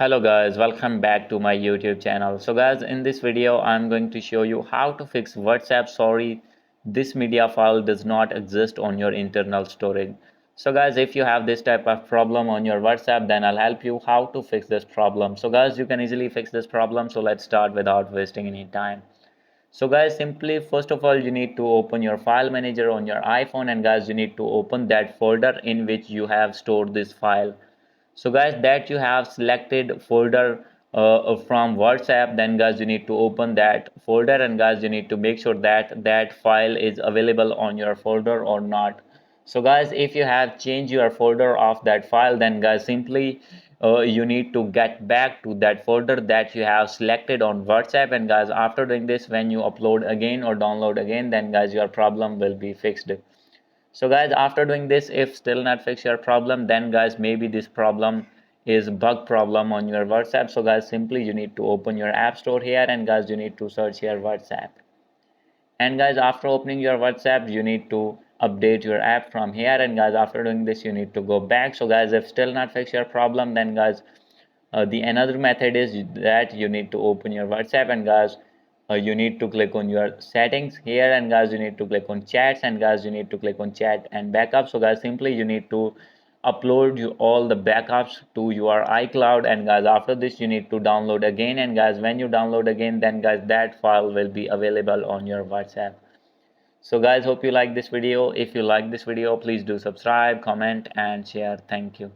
Hello guys, welcome back to my YouTube channel. So guys, in this video I'm going to show you how to fix WhatsApp. Sorry, this media file does not exist on your internal storage. So guys, if you have this type of problem on your WhatsApp, then I'll help you how to fix this problem. So guys, you can easily fix this problem. So let's start without wasting any time. So guys, simply first of all you need to open your file manager on your iPhone, and guys you need to open that folder in which you have stored this file. So guys, that you have selected folder from WhatsApp, then guys you need to open that folder, and guys you need to make sure that that file is available on your folder or not. So guys, if you have changed your folder of that file, then guys simply you need to get back to that folder that you have selected on WhatsApp, and guys after doing this, when you upload again or download again, then guys your problem will be fixed. So guys, after doing this, if still not fix your problem, then guys maybe this problem is bug problem on your WhatsApp. So guys, simply you need to open your app store here, and guys you need to search here WhatsApp. And guys, after opening your WhatsApp, you need to update your app from here, and guys after doing this you need to go back. So guys, if still not fix your problem, then guys the another method is that you need to open your WhatsApp, and guys you need to click on your settings here, and guys you need to click on chats, and guys you need to click on chat and backup. So guys, simply you need to upload all the backups to your iCloud, and guys after this you need to download again, and guys when you download again, then guys that file will be available on your WhatsApp. So guys, hope you like this video. If you like this video, please do subscribe, comment and share. Thank you.